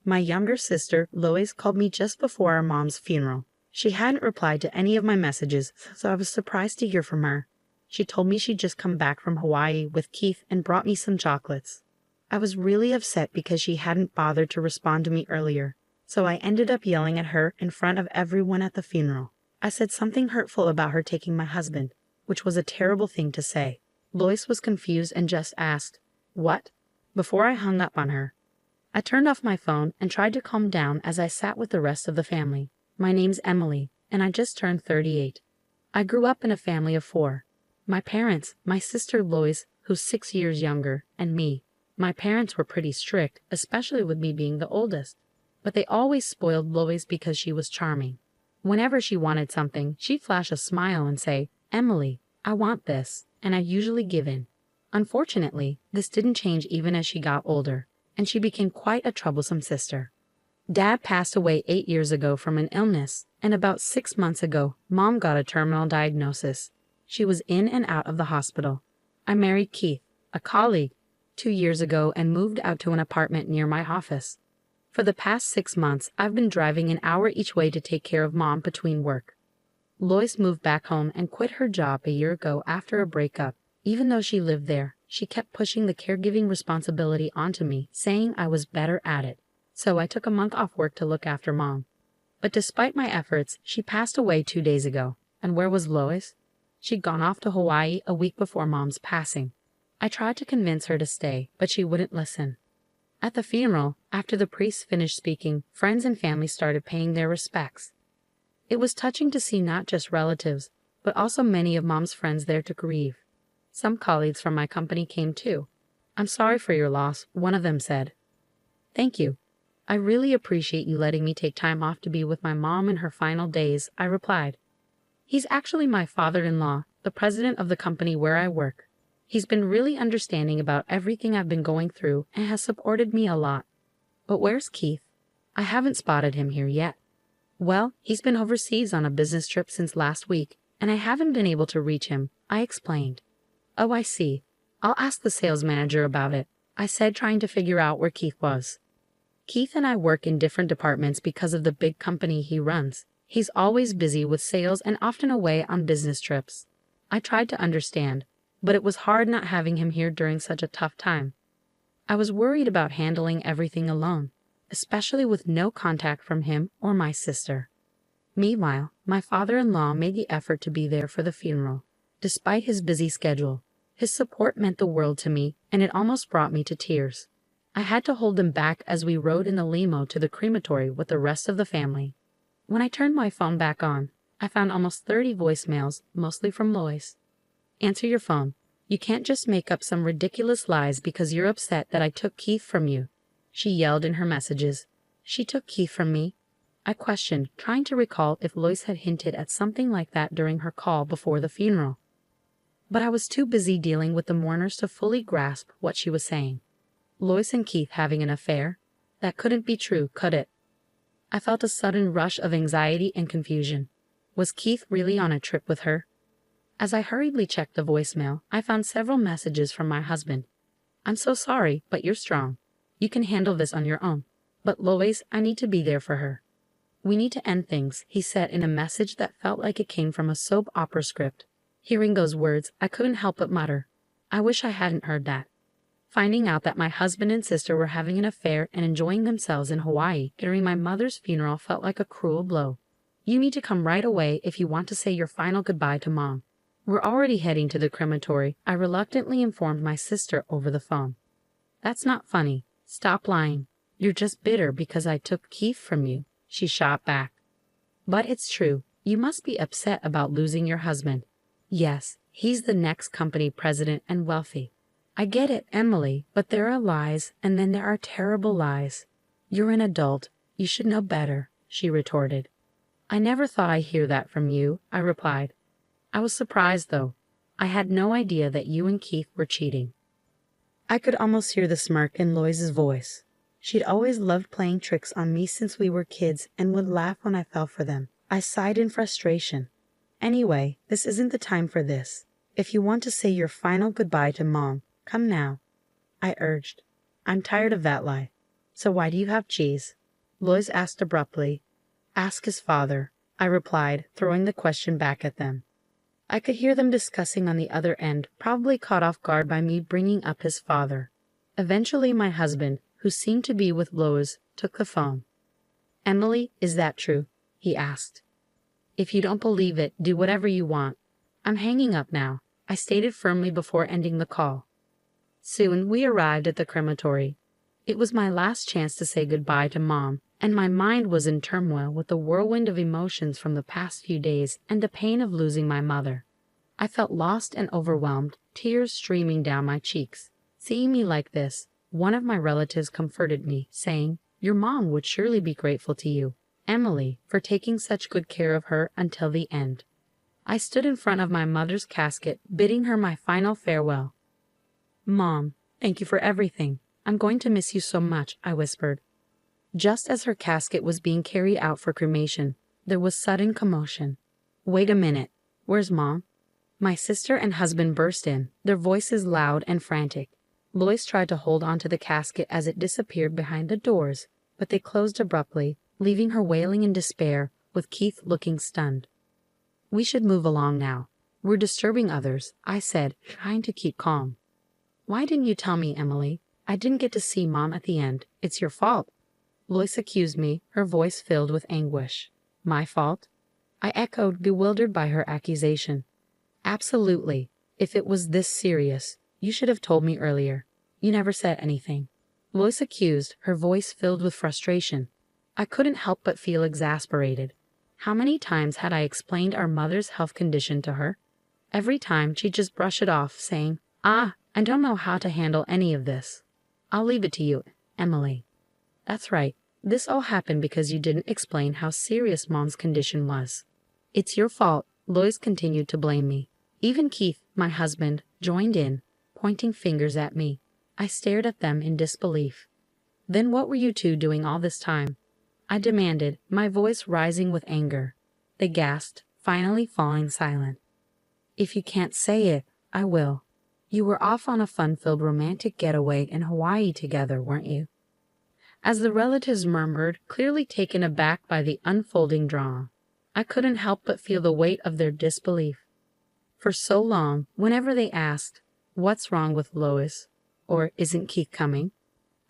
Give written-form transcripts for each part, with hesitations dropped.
My younger sister, Lois, called me just before our mom's funeral. She hadn't replied to any of my messages, so I was surprised to hear from her. She told me she'd just come back from Hawaii with Keith and brought me some chocolates. I was really upset because she hadn't bothered to respond to me earlier, so I ended up yelling at her in front of everyone at the funeral. I said something hurtful about her taking my husband, which was a terrible thing to say. Lois was confused and just asked, "What?" before I hung up on her. I turned off my phone and tried to calm down as I sat with the rest of the family. My name's Emily, and I just turned 38. I grew up in a family of 4. My parents, my sister Lois, who's 6 years younger, and me. My parents were pretty strict, especially with me being the oldest. But they always spoiled Lois because she was charming. Whenever she wanted something, she'd flash a smile and say, "Emily, I want this," and I'd usually give in. Unfortunately, this didn't change even as she got older, and she became quite a troublesome sister. Dad passed away 8 years ago from an illness, and about 6 months ago, Mom got a terminal diagnosis. She was in and out of the hospital. I married Keith, a colleague, 2 years ago and moved out to an apartment near my office. For the past 6 months, I've been driving an hour each way to take care of Mom between work. Lois moved back home and quit her job a year ago after a breakup. Even though she lived there, she kept pushing the caregiving responsibility onto me, saying I was better at it. So I took a month off work to look after Mom. But despite my efforts, she passed away 2 days ago. And where was Lois? She'd gone off to Hawaii a week before Mom's passing. I tried to convince her to stay, but she wouldn't listen. At the funeral, after the priest finished speaking, friends and family started paying their respects. It was touching to see not just relatives, but also many of Mom's friends there to grieve. Some colleagues from my company came too. "I'm sorry for your loss," one of them said. "Thank you. I really appreciate you letting me take time off to be with my mom in her final days," I replied. "He's actually my father-in-law, the president of the company where I work. He's been really understanding about everything I've been going through and has supported me a lot." "But where's Keith? I haven't spotted him here yet." "Well, he's been overseas on a business trip since last week, and I haven't been able to reach him," I explained. "Oh, I see. I'll ask the sales manager about it," I said, trying to figure out where Keith was. Keith and I work in different departments because of the big company he runs. He's always busy with sales and often away on business trips. I tried to understand, but it was hard not having him here during such a tough time. I was worried about handling everything alone, especially with no contact from him or my sister. Meanwhile, my father-in-law made the effort to be there for the funeral. Despite his busy schedule, his support meant the world to me, and it almost brought me to tears. I had to hold him back as we rode in the limo to the crematory with the rest of the family. When I turned my phone back on, I found almost 30 voicemails, mostly from Lois. "Answer your phone. You can't just make up some ridiculous lies because you're upset that I took Keith from you," she yelled in her messages. "She took Keith from me?" I questioned, trying to recall if Lois had hinted at something like that during her call before the funeral. But I was too busy dealing with the mourners to fully grasp what she was saying. Lois and Keith having an affair? That couldn't be true, could it? I felt a sudden rush of anxiety and confusion. Was Keith really on a trip with her? As I hurriedly checked the voicemail, I found several messages from my husband. "I'm so sorry, but you're strong. You can handle this on your own. But Lois, I need to be there for her. We need to end things," he said in a message that felt like it came from a soap opera script. Hearing those words, I couldn't help but mutter, "I wish I hadn't heard that." Finding out that my husband and sister were having an affair and enjoying themselves in Hawaii during my mother's funeral felt like a cruel blow. "You need to come right away if you want to say your final goodbye to Mom. We're already heading to the crematory," I reluctantly informed my sister over the phone. "That's not funny. Stop lying. You're just bitter because I took Keith from you," she shot back. "But it's true. You must be upset about losing your husband." "Yes, he's the next company president and wealthy." "I get it, Emily, but there are lies, and then there are terrible lies." "You're an adult. You should know better," she retorted. "I never thought I'd hear that from you," I replied. I was surprised, though. I had no idea that you and Keith were cheating. I could almost hear the smirk in Lois's voice. She'd always loved playing tricks on me since we were kids and would laugh when I fell for them. I sighed in frustration. "Anyway, this isn't the time for this. If you want to say your final goodbye to Mom, come now," I urged. "I'm tired of that lie." So why do you have cheese? Lois asked abruptly. Ask his father, I replied, throwing the question back at them. I could hear them discussing on the other end, probably caught off guard by me bringing up his father. Eventually my husband, who seemed to be with Lois, took the phone. Emily, is that true? He asked. If you don't believe it, do whatever you want. I'm hanging up now, I stated firmly before ending the call. Soon we arrived at the crematory. It was my last chance to say goodbye to Mom, and my mind was in turmoil with the whirlwind of emotions from the past few days and the pain of losing my mother. I felt lost and overwhelmed, tears streaming down my cheeks. Seeing me like this, one of my relatives comforted me, saying, Your mom would surely be grateful to you, Emily, for taking such good care of her until the end. I stood in front of my mother's casket, bidding her my final farewell. Mom, thank you for everything. I'm going to miss you so much, I whispered. Just as her casket was being carried out for cremation, there was sudden commotion. Wait a minute. Where's Mom? My sister and husband burst in, their voices loud and frantic. Lois tried to hold on to the casket as it disappeared behind the doors, but they closed abruptly, leaving her wailing in despair, with Keith looking stunned. We should move along now. We're disturbing others, I said, trying to keep calm. Why didn't you tell me, Emily? I didn't get to see Mom at the end. It's your fault. Lois accused me, her voice filled with anguish. My fault? I echoed, bewildered by her accusation. Absolutely. If it was this serious, you should have told me earlier. You never said anything. Lois accused, her voice filled with frustration. I couldn't help but feel exasperated. How many times had I explained our mother's health condition to her? Every time she'd just brush it off, saying, I don't know how to handle any of this. I'll leave it to you, Emily. That's right. This all happened because you didn't explain how serious Mom's condition was. It's your fault, Lois continued to blame me. Even Keith, my husband, joined in, pointing fingers at me. I stared at them in disbelief. Then what were you two doing all this time? I demanded, my voice rising with anger. They gasped, finally falling silent. If you can't say it, I will. You were off on a fun-filled romantic getaway in Hawaii together, weren't you? As the relatives murmured, clearly taken aback by the unfolding drama, I couldn't help but feel the weight of their disbelief. For so long, whenever they asked, What's wrong with Lois? Or isn't Keith coming?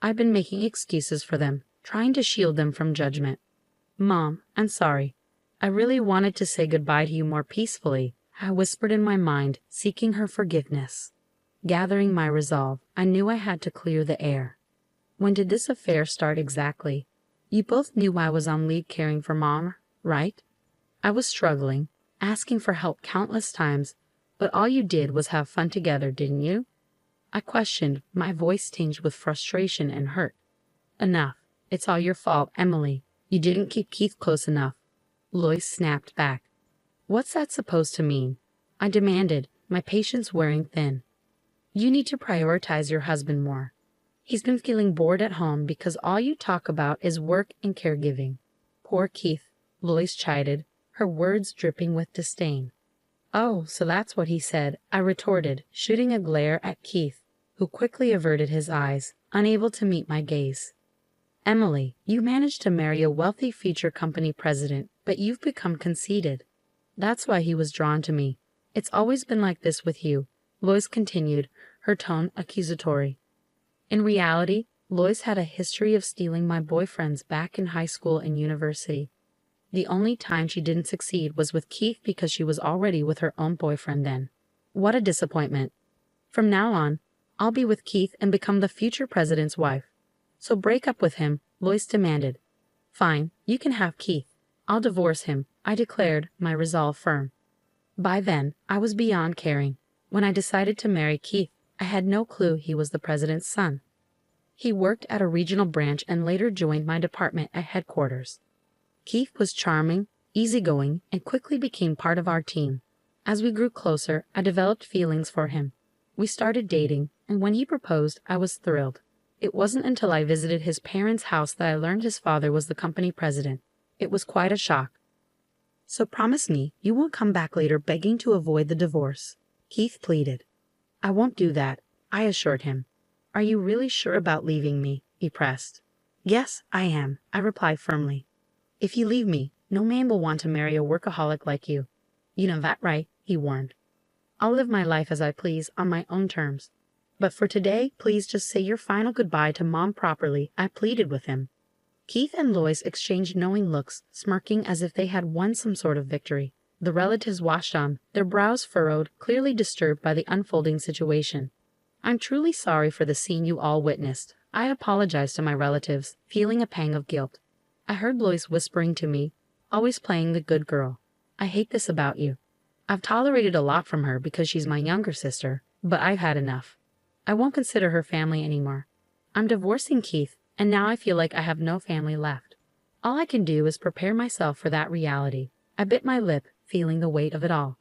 I've been making excuses for them, trying to shield them from judgment. Mom, I'm sorry. I really wanted to say goodbye to you more peacefully, I whispered in my mind, seeking her forgiveness. Gathering my resolve, I knew I had to clear the air. When did this affair start exactly? You both knew I was on leave caring for Mom, right? I was struggling, asking for help countless times, but all you did was have fun together, didn't you? I questioned, my voice tinged with frustration and hurt. Enough. It's all your fault, Emily. You didn't keep Keith close enough. Lois snapped back. What's that supposed to mean? I demanded, my patience wearing thin. You need to prioritize your husband more. He's been feeling bored at home because all you talk about is work and caregiving. Poor Keith, Lois chided, her words dripping with disdain. Oh, so that's what he said, I retorted, shooting a glare at Keith, who quickly averted his eyes, unable to meet my gaze. Emily, you managed to marry a wealthy future company president, but you've become conceited. That's why he was drawn to me. It's always been like this with you, Lois continued, her tone accusatory. In reality, Lois had a history of stealing my boyfriends back in high school and university. The only time she didn't succeed was with Keith because she was already with her own boyfriend then. What a disappointment. From now on, I'll be with Keith and become the future president's wife. So break up with him, Lois demanded. Fine, you can have Keith. I'll divorce him, I declared, my resolve firm. By then, I was beyond caring. When I decided to marry Keith, I had no clue he was the president's son. He worked at a regional branch and later joined my department at headquarters. Keith was charming, easygoing, and quickly became part of our team. As we grew closer, I developed feelings for him. We started dating, and when he proposed, I was thrilled. It wasn't until I visited his parents' house that I learned his father was the company president. It was quite a shock. So promise me you won't come back later begging to avoid the divorce, Keith pleaded. I won't do that, I assured him. Are you really sure about leaving me? He pressed. Yes, I am, I replied firmly. If you leave me, no man will want to marry a workaholic like you. You know that, right? He warned. I'll live my life as I please on my own terms. But for today, please just say your final goodbye to Mom properly, I pleaded with him. Keith and Lois exchanged knowing looks, smirking as if they had won some sort of victory. The relatives watched on, their brows furrowed, clearly disturbed by the unfolding situation. I'm truly sorry for the scene you all witnessed. I apologized to my relatives, feeling a pang of guilt. I heard Lois whispering to me, always playing the good girl. I hate this about you. I've tolerated a lot from her because she's my younger sister, but I've had enough. I won't consider her family anymore. I'm divorcing Keith, and now I feel like I have no family left. All I can do is prepare myself for that reality. I bit my lip, feeling the weight of it all.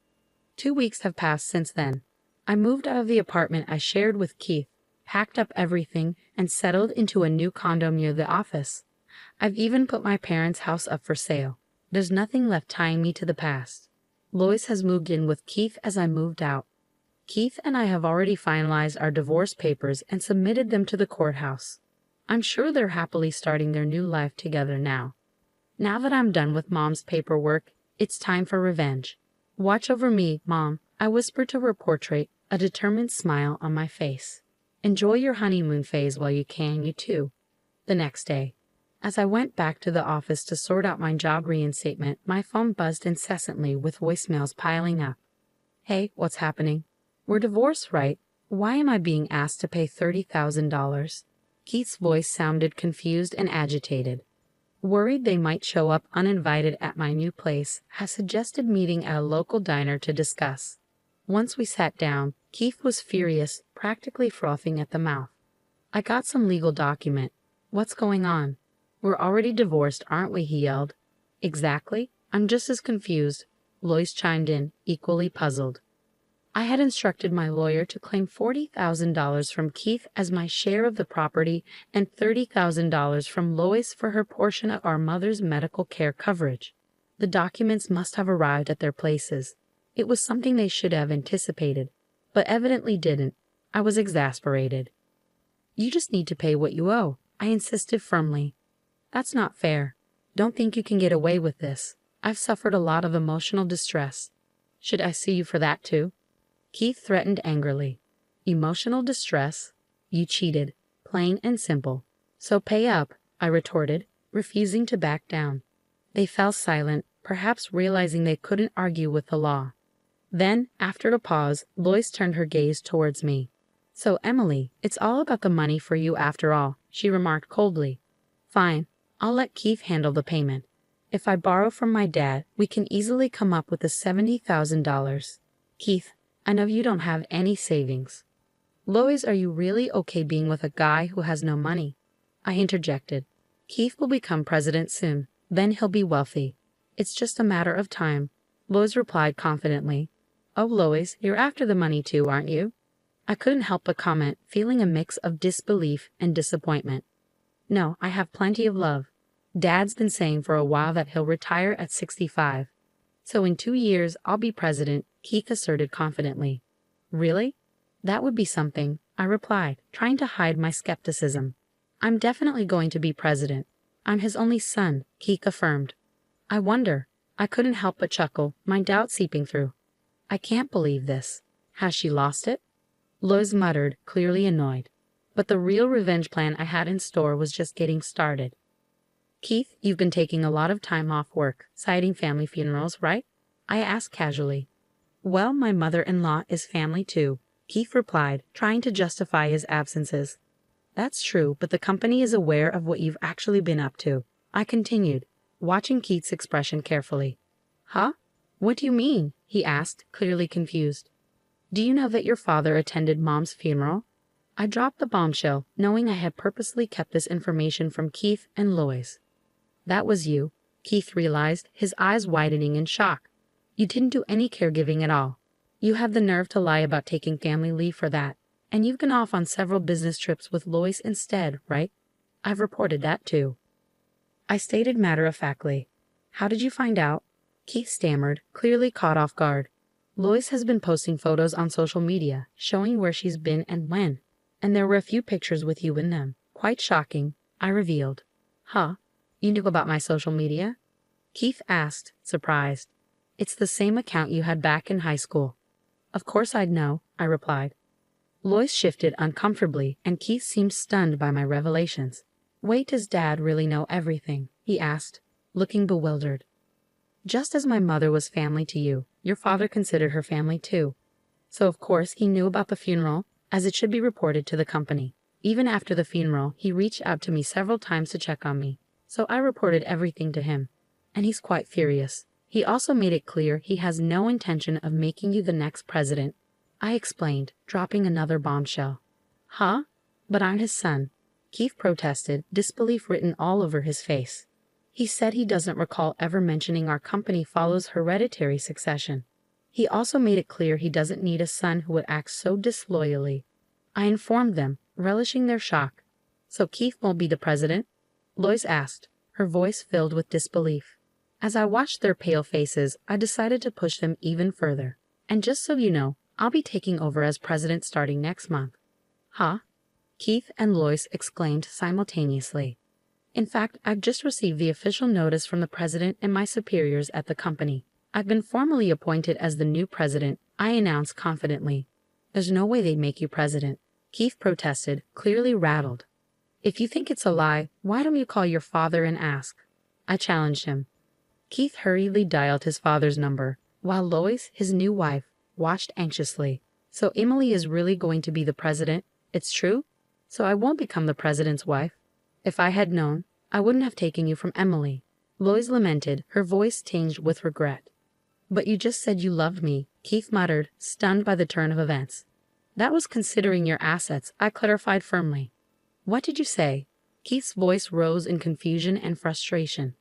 2 weeks have passed since then. I moved out of the apartment I shared with Keith, packed up everything, and settled into a new condo near the office. I've even put my parents' house up for sale. There's nothing left tying me to the past. Lois has moved in with Keith as I moved out. Keith and I have already finalized our divorce papers and submitted them to the courthouse. I'm sure they're happily starting their new life together now. Now that I'm done with Mom's paperwork, it's time for revenge. Watch over me, Mom, I whispered to her portrait, a determined smile on my face. Enjoy your honeymoon phase while you can, you too. The next day, as I went back to the office to sort out my job reinstatement, my phone buzzed incessantly with voicemails piling up. Hey, what's happening? We're divorced, right? Why am I being asked to pay $30,000? Keith's voice sounded confused and agitated. Worried they might show up uninvited at my new place, I suggested meeting at a local diner to discuss. Once we sat down, Keith was furious, practically frothing at the mouth. I got some legal document. What's going on? We're already divorced, aren't we? He yelled. Exactly. I'm just as confused. Lois chimed in, equally puzzled. I had instructed my lawyer to claim $40,000 from Keith as my share of the property and $30,000 from Lois for her portion of our mother's medical care coverage. The documents must have arrived at their places. It was something they should have anticipated, but evidently didn't. I was exasperated. You just need to pay what you owe, I insisted firmly. That's not fair. Don't think you can get away with this. I've suffered a lot of emotional distress. Should I sue you for that too? Keith threatened angrily. Emotional distress? You cheated, plain and simple. So pay up, I retorted, refusing to back down. They fell silent, perhaps realizing they couldn't argue with the law. Then, after a pause, Lois turned her gaze towards me. So, Emily, it's all about the money for you after all, she remarked coldly. Fine, I'll let Keith handle the payment. If I borrow from my dad, we can easily come up with the $70,000. Keith, I know you don't have any savings. Lois, are you really okay being with a guy who has no money? I interjected. Keith will become president soon. Then he'll be wealthy. It's just a matter of time. Lois replied confidently. Oh, Lois, you're after the money too, aren't you? I couldn't help but comment, feeling a mix of disbelief and disappointment. No, I have plenty of love. Dad's been saying for a while that he'll retire at 65. So in 2 years, I'll be president, Keith asserted confidently. Really? That would be something, I replied, trying to hide my skepticism. I'm definitely going to be president. I'm his only son, Keith affirmed. I wonder. I couldn't help but chuckle, my doubt seeping through. I can't believe this. Has she lost it? Lois muttered, clearly annoyed. But the real revenge plan I had in store was just getting started. Keith, you've been taking a lot of time off work, citing family funerals, right? I asked casually. Well, my mother-in-law is family too, Keith replied, trying to justify his absences. That's true, but the company is aware of what you've actually been up to, I continued, watching Keith's expression carefully. Huh? What do you mean? He asked, clearly confused. Do you know that your father attended Mom's funeral? I dropped the bombshell, knowing I had purposely kept this information from Keith and Lois. That was you, Keith realized, his eyes widening in shock. You didn't do any caregiving at all. You had the nerve to lie about taking family leave for that, and you've gone off on several business trips with Lois instead, right? I've reported that too. I stated matter-of-factly. How did you find out? Keith stammered, clearly caught off guard. Lois has been posting photos on social media, showing where she's been and when, and there were a few pictures with you in them. Quite shocking, I revealed. Huh? You knew about my social media? Keith asked, surprised. It's the same account you had back in high school. Of course I'd know, I replied. Lois shifted uncomfortably, and Keith seemed stunned by my revelations. Wait, does Dad really know everything? He asked, looking bewildered. Just as my mother was family to you, your father considered her family too. So of course he knew about the funeral, as it should be reported to the company. Even after the funeral, he reached out to me several times to check on me, so I reported everything to him. And he's quite furious. He also made it clear he has no intention of making you the next president, I explained, dropping another bombshell. Huh? But I'm his son, Keith protested, disbelief written all over his face. He said he doesn't recall ever mentioning our company follows hereditary succession. He also made it clear he doesn't need a son who would act so disloyally. I informed them, relishing their shock. So Keith won't be the president? Lois asked, her voice filled with disbelief. As I watched their pale faces, I decided to push them even further. And just so you know, I'll be taking over as president starting next month. Huh? Keith and Lois exclaimed simultaneously. In fact, I've just received the official notice from the president and my superiors at the company. I've been formally appointed as the new president, I announced confidently. There's no way they'd make you president, Keith protested, clearly rattled. If you think it's a lie, why don't you call your father and ask? I challenged him. Keith hurriedly dialed his father's number, while Lois, his new wife, watched anxiously. So Emily is really going to be the president? It's true? So I won't become the president's wife? If I had known, I wouldn't have taken you from Emily. Lois lamented, her voice tinged with regret. But you just said you loved me, Keith muttered, stunned by the turn of events. That was considering your assets, I clarified firmly. What did you say? Keith's voice rose in confusion and frustration.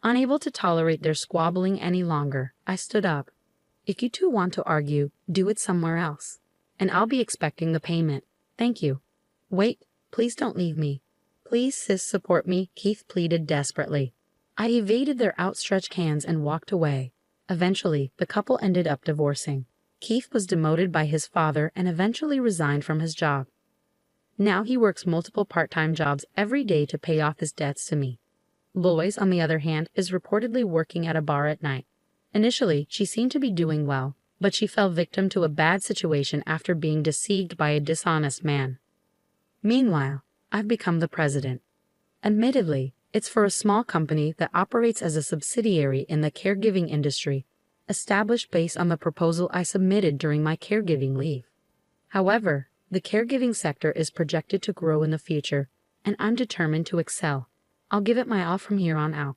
Unable to tolerate their squabbling any longer, I stood up. If you two want to argue, do it somewhere else. And I'll be expecting the payment. Thank you. Wait, please don't leave me. Please, sis, support me, Keith pleaded desperately. I evaded their outstretched hands and walked away. Eventually, the couple ended up divorcing. Keith was demoted by his father and eventually resigned from his job. Now he works multiple part-time jobs every day to pay off his debts to me. Lois, on the other hand, is reportedly working at a bar at night. Initially, she seemed to be doing well, but she fell victim to a bad situation after being deceived by a dishonest man. Meanwhile, I've become the president. Admittedly, it's for a small company that operates as a subsidiary in the caregiving industry, established based on the proposal I submitted during my caregiving leave. However, the caregiving sector is projected to grow in the future, and I'm determined to excel. I'll give it my all from here on out.